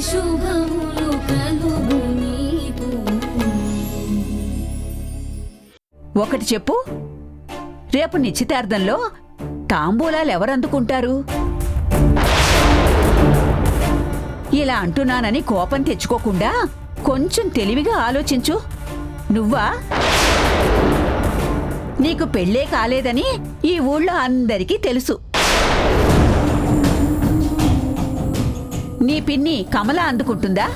శుభములు కలుగు నీకు. ఒకటి చెప్పు, రేపు నిశ్చితార్థంలో తాంబూలాలు ఎవరందుకుంటారు? ఇలా అంటున్నానని కోపం తెచ్చుకోకుండా కొంచెం తెలివిగా ఆలోచించు. నువ్వా? నీకు పెళ్ళే కాలేదని ఈ ఊళ్ళో అందరికీ తెలుసు. నీ పిన్ని కమల అందుకుంటుందా?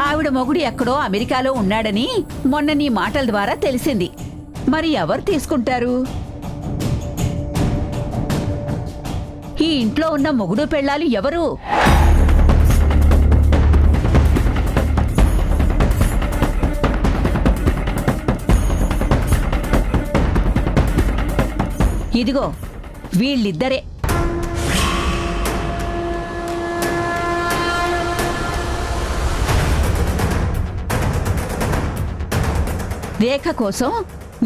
ఆవిడ మొగుడు ఎక్కడో అమెరికాలో ఉన్నాడని మొన్న నీ మాటల ద్వారా తెలిసింది. మరి ఎవరు తీసుకుంటారు? ఈ ఇంట్లో ఉన్న మొగుడు పెళ్ళాలు ఎవరు? ఇదిగో వీళ్ళిద్దరే. రేఖ కోసం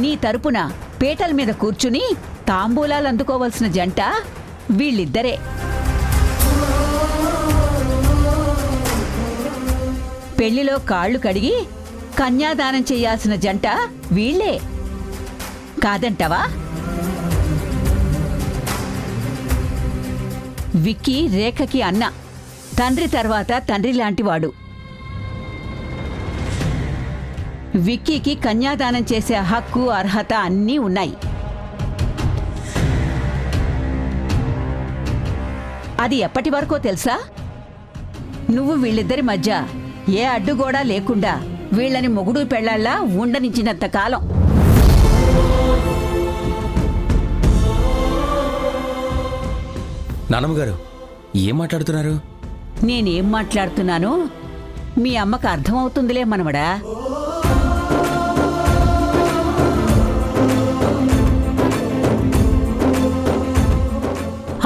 నీ తరపున పీటల మీద కూర్చుని తాంబూలాలు అందుకోవలసిన జంట వీళ్ళిద్దరే. పెళ్లిలో కాళ్ళు కడిగి కన్యాదానం చేయాల్సిన జంట వీళ్లే కాదంటవా? విక్కీ రేఖకి అన్న, తండ్రి తర్వాత తండ్రి లాంటివాడు. విక్కీకి కన్యాదానం చేసే హక్కు, అర్హత అన్నీ ఉన్నాయి. అది ఎప్పటి వరకో తెలుసా? నువ్వు వీళ్ళిద్దరి మధ్య ఏ అడ్డుగోడా లేకుండా వీళ్ళని మొగుడు పెళ్లాళ్ళ ఉండనిచ్చినంత కాలం. నానమ్మగారు ఏం మాట్లాడుతున్నారు? నేనేం మాట్లాడుతున్నాను మీ అమ్మకు అర్థమవుతుందిలే మనవడా.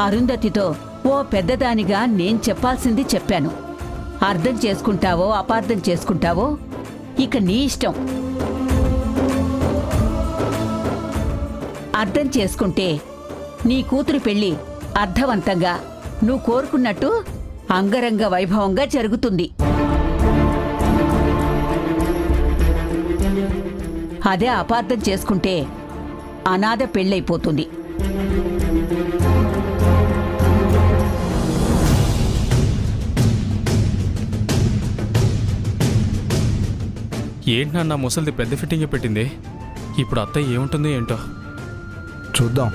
అరుంధతితో ఓ పెద్దదానిగా నేను చెప్పాల్సింది చెప్పాను. అర్థం చేసుకుంటావో అపార్థం చేసుకుంటావో ఇక నీ ఇష్టం. అర్థం చేసుకుంటే నీ కూతురు పెళ్లి అర్థవంతంగా నువ్వు కోరుకున్నట్టు అంగరంగ వైభవంగా జరుగుతుంది. అదే అపార్థం చేసుకుంటే అనాథ పెళ్ళైపోతుంది. ఏంటి నాన్న ముసలిది పెద్ద ఫిట్టింగ్ పెట్టింది? ఇప్పుడు అత్తయ్య ఏముంటుందో ఏంటో చూద్దాం.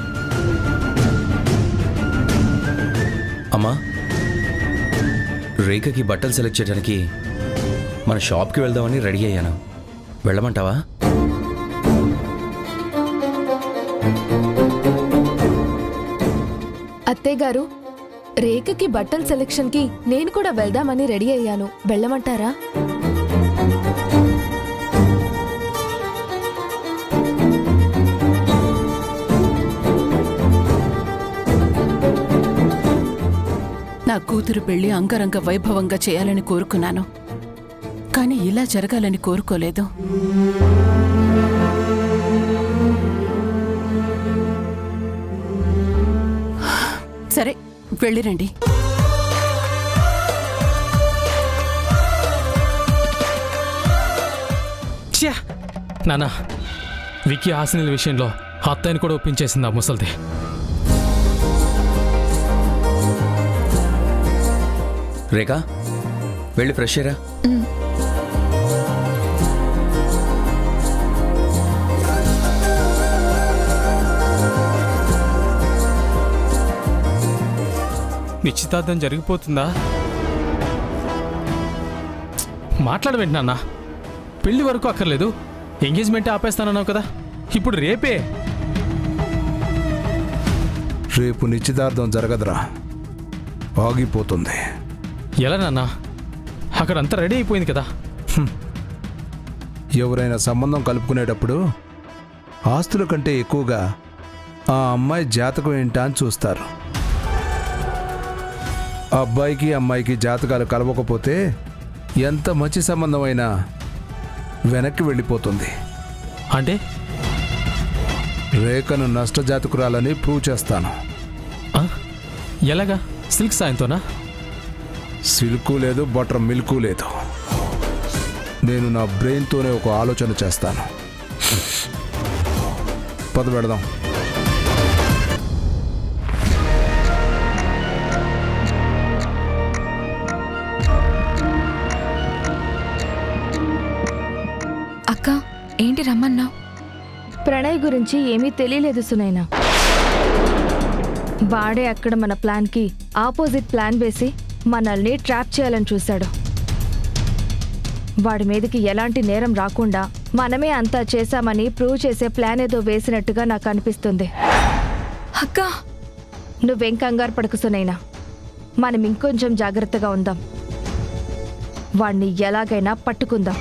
అమ్మా, రేఖకి బట్టలు సెలెక్ట్ చేయడానికి మన షాప్కి వెళ్దామని రెడీ అయ్యాను. వెళ్ళమంటావా? అత్తయ్య గారు, రేఖకి బట్టల సెలెక్షన్కి నేను కూడా వెళ్దామని రెడీ అయ్యాను. వెళ్ళమంటారా? నా కూతురు పెళ్లి అంగరంగ వైభవంగా చేయాలని కోరుకున్నాను, కానీ ఇలా జరగాలని కోరుకోలేదు. సరే, వెళ్ళిరండి. నానా, విక్కీ హాసినిల విషయంలో అత్తయ్యని కూడా ఒప్పించేసింది ఆ ముసలిది. రేఖ, వెళ్ళి ఫ్రెష్ అయ్యరా. నిశ్చితార్థం జరిగిపోతుందా? మాట్లాడవేంటి నాన్న? పెళ్లి వరకు అక్కర్లేదు, ఎంగేజ్మెంట్ ఆపేస్తానన్నావు కదా, ఇప్పుడు రేపే. రేపు నిశ్చితార్థం జరగదురా, ఆగిపోతుంది. ఎలా నాన్న? అక్కడంతా రెడీ అయిపోయింది కదా. ఎవరైనా సంబంధం కలుపుకునేటప్పుడు ఆస్తుల కంటే ఎక్కువగా ఆ అమ్మాయి జాతకం ఏంటా అని చూస్తారు. అబ్బాయికి అమ్మాయికి జాతకాలు కలవకపోతే ఎంత మంచి సంబంధమైనా వెనక్కి వెళ్ళిపోతుంది. అంటే రేఖను నష్టజాతకురాలని ప్రూవ్ చేస్తాను. ఎలాగా? సిల్క్ సాయంతోనా? సిల్కు లేదు, బటర్ మిల్కు లేదు. నేను నా బ్రెయిన్తోనే ఒక ఆలోచన చేస్తాను. పద పెడదాం. అక్క ఏంటి రమ్మన్నావు? ప్రణయ్ గురించి ఏమీ తెలియలేదు సునైనా. వాడే అక్కడ మన ప్లాన్కి ఆపోజిట్ ప్లాన్ వేసి మనల్ని ట్రాప్ చేయాలని చూశాడు. వాడి మీదకి ఎలాంటి నేరం రాకుండా మనమే అంతా చేశామని ప్రూవ్ చేసే ప్లాన్ ఏదో వేసినట్టుగా నాకు అనిపిస్తుంది. అక్క నువ్వేం కంగారు పడకు సునైనా. మనం ఇంకొంచెం జాగ్రత్తగా ఉందాం. వాణ్ణి ఎలాగైనా పట్టుకుందాం.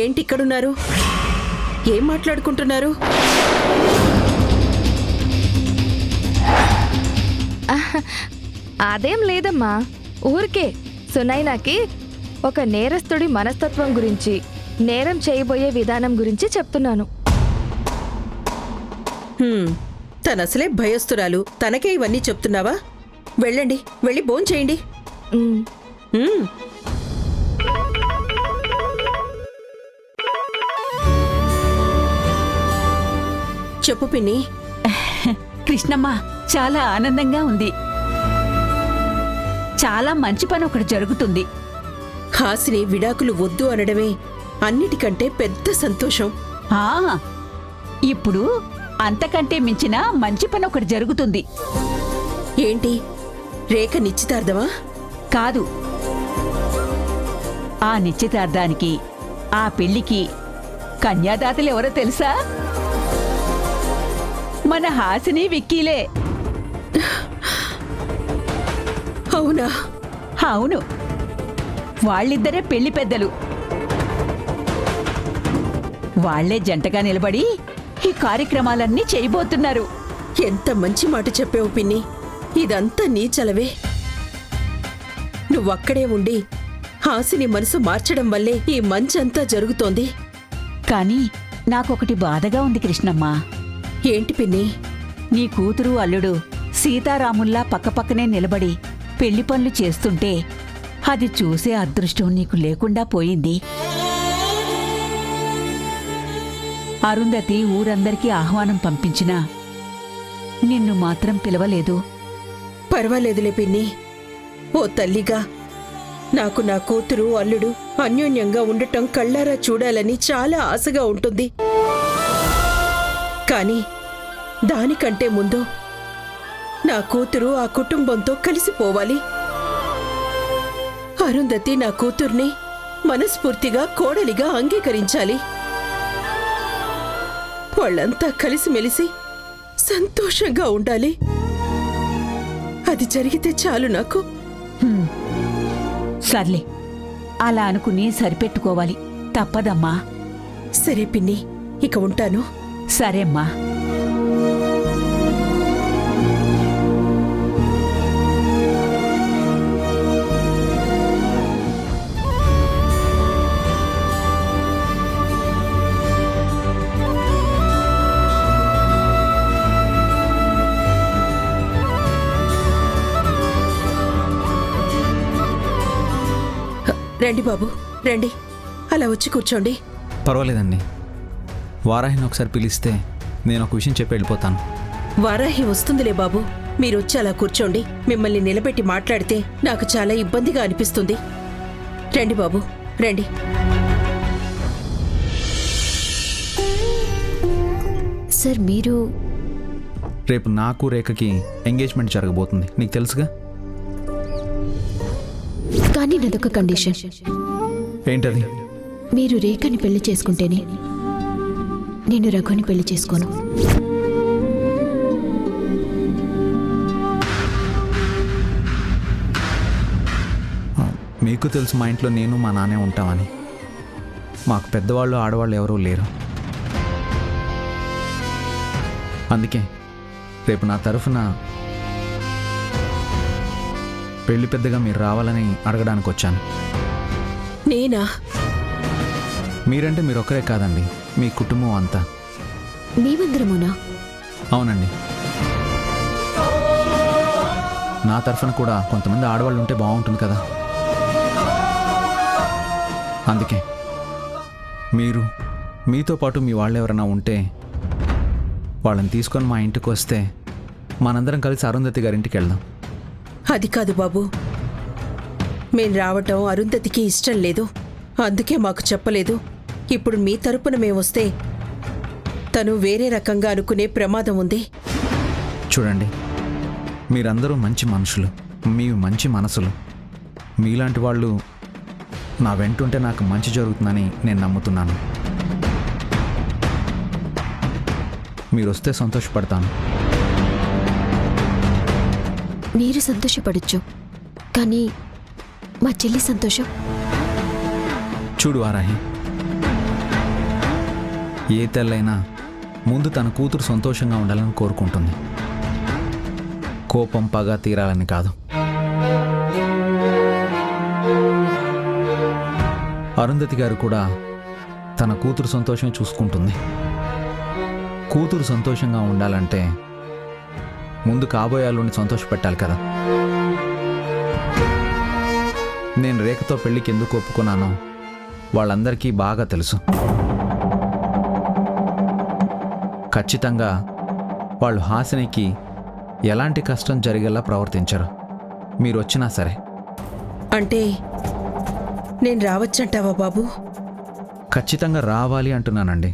ఏంటి ఇక్కడున్నారు? ఏం మాట్లాడుకుంటున్నారు? అదేం లేదమ్మా, ఊరికే సునైనాకి ఒక నేరస్తుడి మనస్తత్వం గురించి, నేరం చేయబోయే విధానం గురించి చెప్తున్నాను. తనసలే భయస్తురాలు, తనకే ఇవన్నీ చెప్తున్నావా? వెళ్ళండి, వెళ్ళి భోంచేయండి. ఉమ్, చెప్పు పిన్ని. కృష్ణమ్మ, చాలా ఆనందంగా ఉంది. చాలా మంచి పని ఒకటి జరుగుతుంది. హాసిని విడాకులు వద్దు అనడమే అన్నిటికంటే పెద్ద సంతోషం. ఆ ఇప్పుడు అంతకంటే మించిన మంచి పని ఒకటి జరుగుతుంది. ఏంటి? రేఖ నిశ్చితార్థమా? కాదు, ఆ నిశ్చితార్థానికి, ఆ పెళ్లికి కన్యాదాతలు ఎవరో తెలుసా? మన హాసిని విక్కీలే. అవునా? అవును, వాళ్ళిద్దరే పెళ్లి పెద్దలు. వాళ్లే జంటగా నిలబడి ఈ కార్యక్రమాలన్నీ చేయబోతున్నారు. ఎంత మంచి మాట చెప్పావు పిన్ని. ఇదంతా నీ చలవే. నువ్వక్కడే ఉండి హాసిని మనసు మార్చడం వల్లే ఈ మంచంతా జరుగుతోంది. కానీ నాకొకటి బాధగా ఉంది కృష్ణమ్మ. ఏంటి పిన్ని? నీ కూతురు అల్లుడు సీతారాముల్లా పక్కపక్కనే నిలబడి పెళ్లి పనులు చేస్తుంటే అది చూసే అదృష్టం నీకు లేకుండా పోయింది. అరుంధతి ఊరందరికీ ఆహ్వానం పంపించినా నిన్ను మాత్రం పిలవలేదు. పర్వాలేదులే పిన్ని. ఓ తల్లిగా నాకు నా కూతురు అల్లుడు అన్యోన్యంగా ఉండటం కళ్ళారా చూడాలని చాలా ఆశగా ఉంటుంది. కానీ దానికంటే ముందు నా కూతురు ఆ కుటుంబంతో కలిసిపోవాలి. అరుంధతి నా కూతుర్ని మనస్ఫూర్తిగా కోడలిగా అంగీకరించాలి. వాళ్ళంతా కలిసిమెలిసి సంతోషంగా ఉండాలి. అది జరిగితే చాలు నాకు. సర్లే, అలా అనుకుని సరిపెట్టుకోవాలి. తప్పదమ్మా. సరే పిన్ని, ఇక ఉంటాను. సరేమ్మా. రండి బాబు, రండి. అలా వచ్చి కూర్చోండి. పర్వాలేదండి, వారాహిని ఒకసారి పిలిస్తే నేను ఒక విషయం చెప్పి వెళ్ళిపోతాను. వారాహి వస్తుందిలే బాబు. మీరొచ్చి అలా కూర్చోండి. మిమ్మల్ని నిలబెట్టి మాట్లాడితే నాకు చాలా ఇబ్బందిగా అనిపిస్తుంది. రండి బాబు, రండి. సార్, మీరు రేపు నాకు రేఖకి ఎంగేజ్మెంట్ జరగబోతుంది, నీకు తెలుసుగా. కానీ నాదొక కండిషన్. ఏంటది? మీరు రేఖని పెళ్లి చేసుకుంటేనే నేను రఘుని పెళ్లి చేసుకోను. మీకు తెలుసు మా ఇంట్లో నేను మా నాన్నే ఉంటామని. మాకు పెద్దవాళ్ళు ఆడవాళ్ళు ఎవరూ లేరు. అందుకే రేపు నా తరఫున పెళ్లి పెద్దగా మీరు రావాలని అడగడానికి వచ్చాను. నేనా? మీరంటే మీరు ఒక్కరే కాదండి, మీ కుటుంబం అంతా. మేమందరమునా? అవునండి. నా తరఫున కూడా కొంతమంది ఆడవాళ్ళు ఉంటే బాగుంటుంది కదా. అందుకే మీరు మీతో పాటు మీ వాళ్ళు ఎవరైనా ఉంటే వాళ్ళని తీసుకొని మా ఇంటికి వస్తే మనందరం కలిసి అరుంధతి గారింటికి వెళ్దాం. అది కాదు బాబు, మేం రావటం అరుంధతికి ఇష్టం లేదు, అందుకే మాకు చెప్పలేదు. ఇప్పుడు మీ తరపున మేమొస్తే తను వేరే రకంగా అనుకునే ప్రమాదం ఉంది. చూడండి, మీరందరూ మంచి మనుషులు, మీ మంచి మనసులు. మీలాంటి వాళ్ళు నా వెంటుంటే నాకు మంచి జరుగుతుందని నేను నమ్ముతున్నాను. మీరు వస్తే సంతోషపడతాను. మీరు సంతోషపడచ్చు, కానీ మా చెల్లి సంతోషం. చూడు వారాహి, ఏ తల్లైనా ముందు తన కూతురు సంతోషంగా ఉండాలని కోరుకుంటుంది, కోపం పగ తీరాలని కాదు. అరుంధతి గారు కూడా తన కూతురు సంతోషం చూసుకుంటుంది. కూతురు సంతోషంగా ఉండాలంటే ముందు కాబోయాలని సంతోషపెట్టాలి కదా. నేను రేఖతో పెళ్ళికి ఎందుకు ఒప్పుకున్నానో వాళ్ళందరికీ బాగా తెలుసు. ఖచ్చితంగా వాళ్ళు హాసినికి ఎలాంటి కష్టం జరిగేలా ప్రవర్తించరు, మీరు వచ్చినా సరే. అంటే నేను రావచ్చంటావా బాబు? ఖచ్చితంగా రావాలి అంటున్నానండి.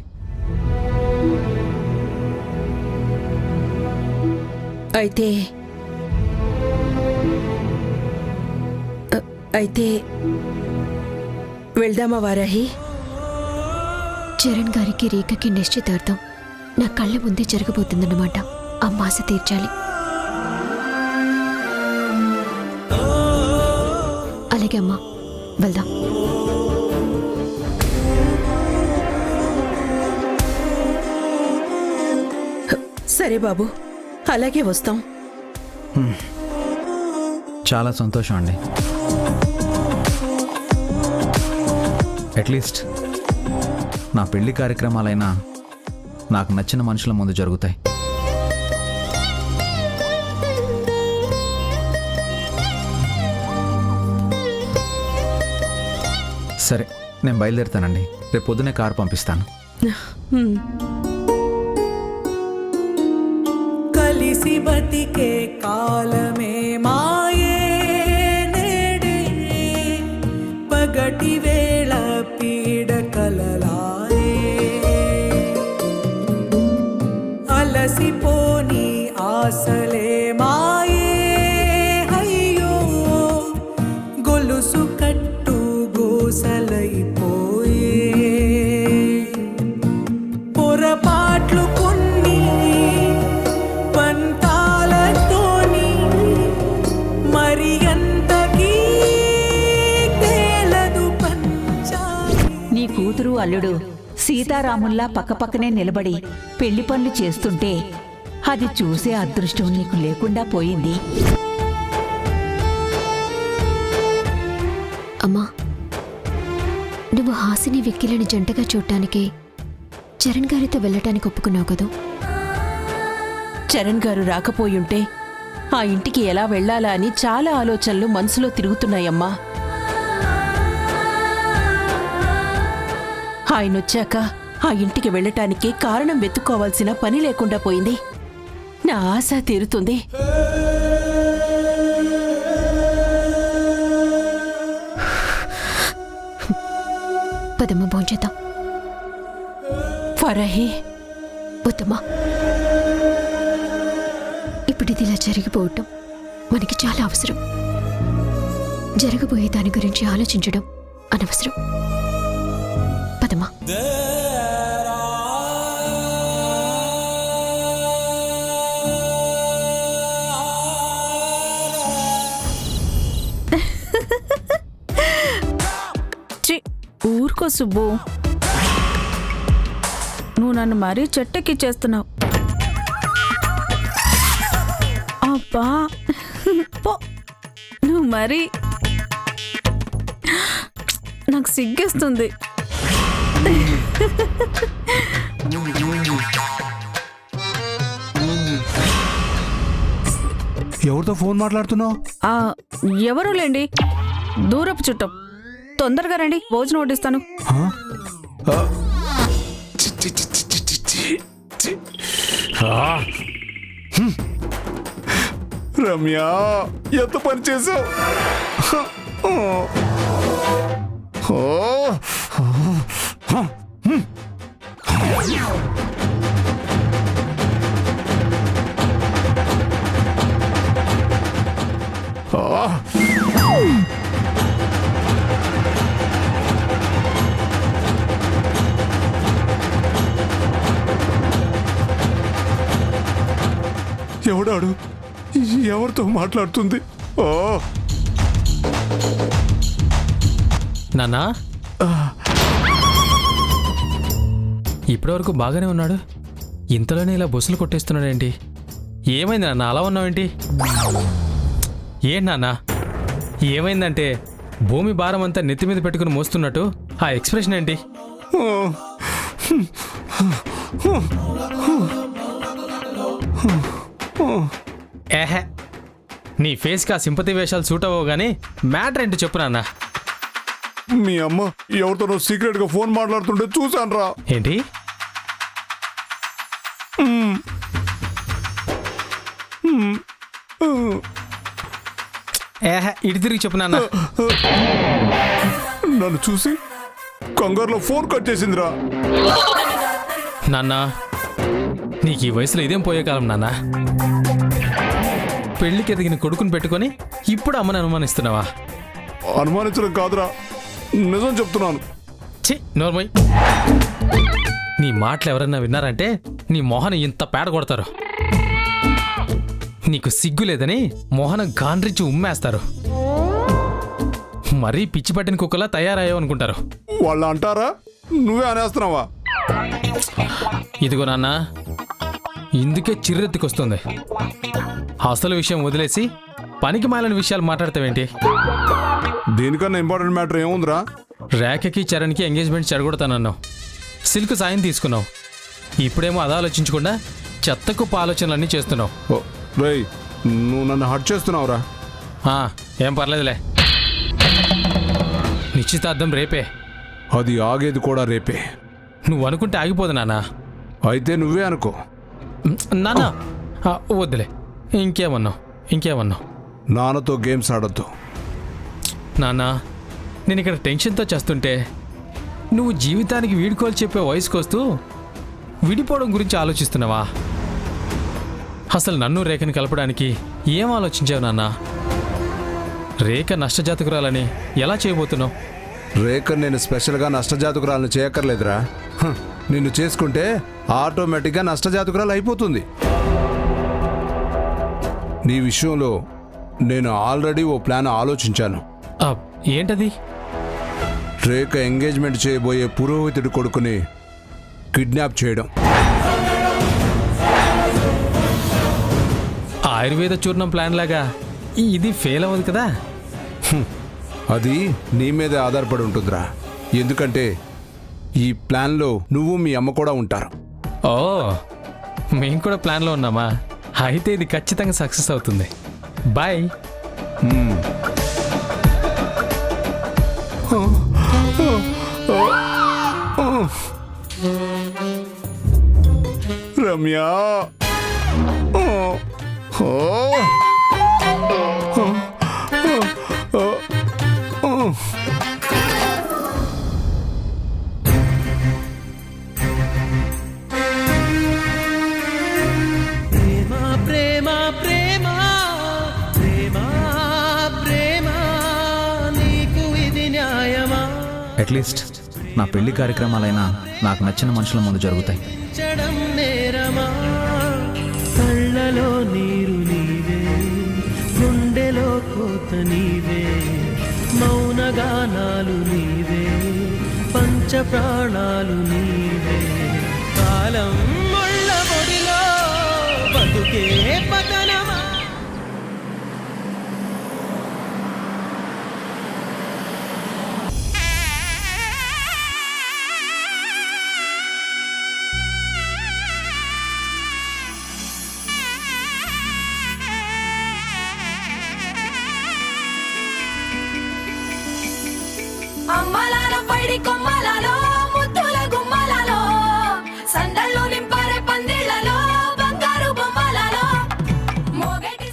అయితే వెళ్దామా వారాహి? చరణ్ గారికి రేఖకి నిశ్చితార్థం నా కళ్ళ ముందే జరగబోతుందన్నమాట. ఆ ఆశ తీర్చాలి. అలాగే అమ్మా, వెళ్దాం. సరే బాబు, అలాగే వస్తాం. చాలా సంతోషం అండి. అట్లీస్ట్ నా పెళ్లి కార్యక్రమాలైనా నాకు నచ్చిన మనుషుల ముందు జరుగుతాయి. సరే, నేను బయలుదేరుతానండి. రేపు పొద్దునే కారు పంపిస్తాను. కలిసి బతికే కాలమే మాయే నేడే, పగటి వేళ పీడ కలలాయే, అలసిపోని ఆశలే మాయే, అయ్యో గొలుసు కట్టు గోసలైపోయే, పొరపాట్లు కొన్ని పంతాలతోని మరి అంతకీ తేలదు పంచాలి. నీ కూతురు అల్లుడు సీతారాముల్లా పక్కపక్కనే నిలబడి పెళ్లి పనులు చేస్తుంటే అది చూసే అదృష్టం నీకు లేకుండా పోయింది. అమ్మా, నువ్వు హాసిని వెక్కిలని జంటగా చూడటానికి చరణ్ గారితో వెళ్ళటానికి ఒప్పుకున్నావు కదూ? చరణ్ గారు రాకపోయుంటే ఆ ఇంటికి ఎలా వెళ్ళాలా అని చాలా ఆలోచనలు మనసులో తిరుగుతున్నాయమ్మా. ఆయనొచ్చాక ఆ ఇంటికి వెళ్ళటానికి కారణం వెతుక్కోవాల్సిన పని లేకుండా పోయింది. నా ఆశ తీరుతుంది. పదమ్మ, భోంచేద్దాం. ఫరహి, వద్దమ్మా, ఇప్పుడు ఇది ఇలా జరిగిపోవటం మనకి చాలా అవసరం. జరగబోయే దాని గురించి ఆలోచించడం అనవసరం. పదమ్మా. ఊరుకో సుబ్బు, నువ్వు నన్ను మరీ చెట్టెక్కిచ్చేస్తున్నావు. అబ్బా పో, నువ్వు మరీ నాకు సిగ్గేస్తుంది. ఎవరితో ఫోన్ మాట్లాడుతున్నావు? ఎవరు లేండి, దూరపు చుట్టం. తొందరగా రండి, భోజనం వడ్డిస్తాను. రమ్య, ఎంత పని చేసావు? ఎవడాడు? ఎవరితో మాట్లాడుతుంది? నాన్నా, ఇప్పటివరకు బాగానే ఉన్నాడు, ఇంతలోనే ఇలా బొస్సులు కొట్టేస్తున్నాడేంటి? ఏమైంది నాన్న, అలా ఉన్నావేంటి? ఏంటి నాన్న, ఏమైందంటే భూమి భారం అంతా నెత్తి మీద పెట్టుకుని మోస్తున్నట్టు ఆ ఎక్స్ప్రెషన్ ఏంటి? ఏహే, నీ ఫేస్కి ఆ సింపతి వేషాలు సూట్ అవ్వవు కానీ మ్యాటర్ ఏంటో చెప్పు నాన్న. మీ అమ్మ ఎవరితోనో సీక్రెట్ గా ఫోన్ మాట్లాడుతుంటే చూసాను రా. ఏంటి? ఏహే, ఇటు తిరిగి చెప్పు నాన్న. నన్ను చూసి కంగారులో ఫోన్ కట్ చేసిందిరా. నాన్న, నీకు ఈ వయసులో ఇదేం పోయే కాలం నాన్న. పెళ్లికి ఎదిగిన కొడుకుని పెట్టుకొని ఇప్పుడు అమ్మని అనుమానిస్తున్నావా? అనుమానించడం కాదురా, నిజం చెప్తున్నాను. ఛీ, నోర్మోయ్. నీ మాటలు ఎవరన్నా విన్నారంటే నీ మొహన ఇంత పేడ కొడతారు. నీకు సిగ్గు లేదని మొహన గాండ్రించి ఉమ్మేస్తారు. మరీ పిచ్చి పట్టిన కుక్కలా తయారయ్యావు అనుకుంటారు. వాళ్ళు అంటారా, నువ్వే అనేస్తున్నావా? ఇదిగో నాన్న, ఇందుకే చిర్రెత్తికొస్తుంది. అసలు విషయం వదిలేసి పనికి మాలిన విషయాలు మాట్లాడతావేంటి? దీనికన్నా ఇంపార్టెంట్ మ్యాటర్ ఏముందిరా? రేఖకి చరణ్కి ఎంగేజ్మెంట్ చెడగొడతానన్నావు, సిల్క్ సాయం తీసుకున్నావు. ఇప్పుడేమో అది ఆలోచించకుండా చెత్తకు ఆలోచనలన్నీ చేస్తున్నావు. రేయ్, నువ్వు నన్ను హర్ట్ చేస్తున్నావురా. ఏం పర్లేదులే, నిశ్చితార్థం రేపే. అది ఆగేది కూడా రేపే. నువ్వు అనుకుంటే ఆగిపోదు నాన్న. అయితే నువ్వే అనుకో. నాన్న వద్దులే, ఇంకేమన్నావు? నాన్నతో గేమ్స్ ఆడొద్దు. నాన్న, నేను ఇక్కడ టెన్షన్తో చేస్తుంటే నువ్వు జీవితానికి వీడుకోలు చెప్పే వయసుకు వస్తూ విడిపోవడం గురించి ఆలోచిస్తున్నావా? అసలు నన్ను రేఖని కలపడానికి ఏం ఆలోచించావు నాన్న? రేఖ నష్టజాతకురాలని ఎలా చేయబోతున్నావు? రేఖ నేను స్పెషల్గా నష్టజాతకురాలను చేయక్కర్లేదురా. నిన్ను చేసుకుంటే ఆటోమేటిక్గా నష్టజాతకురాలు అయిపోతుంది. నీ విషయంలో నేను ఆల్రెడీ ఓ ప్లాన్ ఆలోచించాను. ఏంటది? రేఖ ఎంగేజ్మెంట్ చేయబోయే పురోహితుడి కొడుకుని కిడ్నాప్ చేయడం. ఆయుర్వేద చూర్ణం ప్లాన్ లాగా ఇది ఫెయిల్ అవ్వదు కదా? అది నీ మీదే ఆధారపడి ఉంటుందిరా. ఎందుకంటే ఈ ప్లాన్లో నువ్వు మీ అమ్మ కూడా ఉంటారు. ఓ, మేము కూడా ప్లాన్లో ఉన్నామా? అయితే ఇది ఖచ్చితంగా సక్సెస్ అవుతుంది. బాయ్. రమ్య, అట్లీస్ట్ నా పెళ్లి కార్యక్రమాలైనా నాకు నచ్చిన మనుషుల ముందు జరుగుతాయి. కళ్ళలో నీరు నీవే, గుండెలో కోత నీవే, మౌనగానాలు నీవే, పంచ ప్రాణాలు నీవే. కాలం ముళ్ళ పొడిలో బతుకే పతనమా.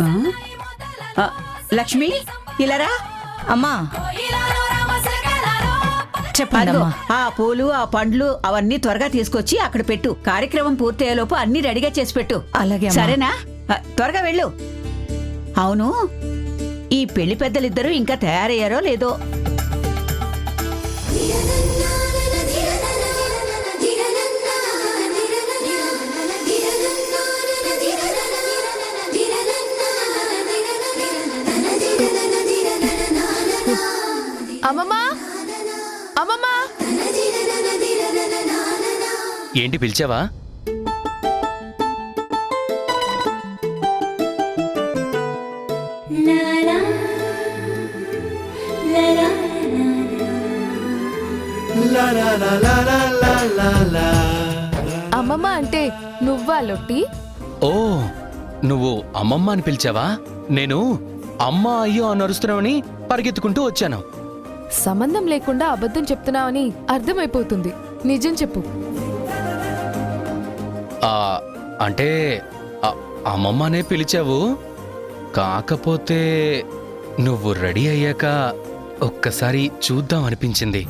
ఆ, లక్ష్మి ఇలారా. అమ్మా చెప్పండి అదిగో, అమ్మా. ఆ పూలు ఆ పండ్లు అవన్నీ త్వరగా తీసుకొచ్చి అక్కడ పెట్టు. కార్యక్రమం పూర్తయ్యేలోపు అన్ని రెడీగా చేసి పెట్టు. అలాగే అమ్మా. సరేనా? త్వరగా వెళ్ళు. అవును, ఈ పెళ్లి పెద్దలిద్దరూ ఇంకా తయారయ్యారో లేదో? అమ్మమ్మా అమ్మమ్మా ఏంటి పిలిచావా? అమ్మమ్మ అంటే నువ్వా లొట్టి? ఓ, నువ్వు అమ్మమ్మ అని పిలిచావా? నేను అమ్మ అయ్యో అని అరుస్తున్నావని పరిగెత్తుకుంటూ వచ్చాను. సంబంధం లేకుండా అబద్ధం చెప్తున్నావని అర్థమైపోతుంది. నిజం చెప్పు. అంటే అమ్మమ్మనే పిలిచావు, కాకపోతే నువ్వు రెడీ అయ్యాక ఒక్కసారి చూద్దాం అనిపించింది.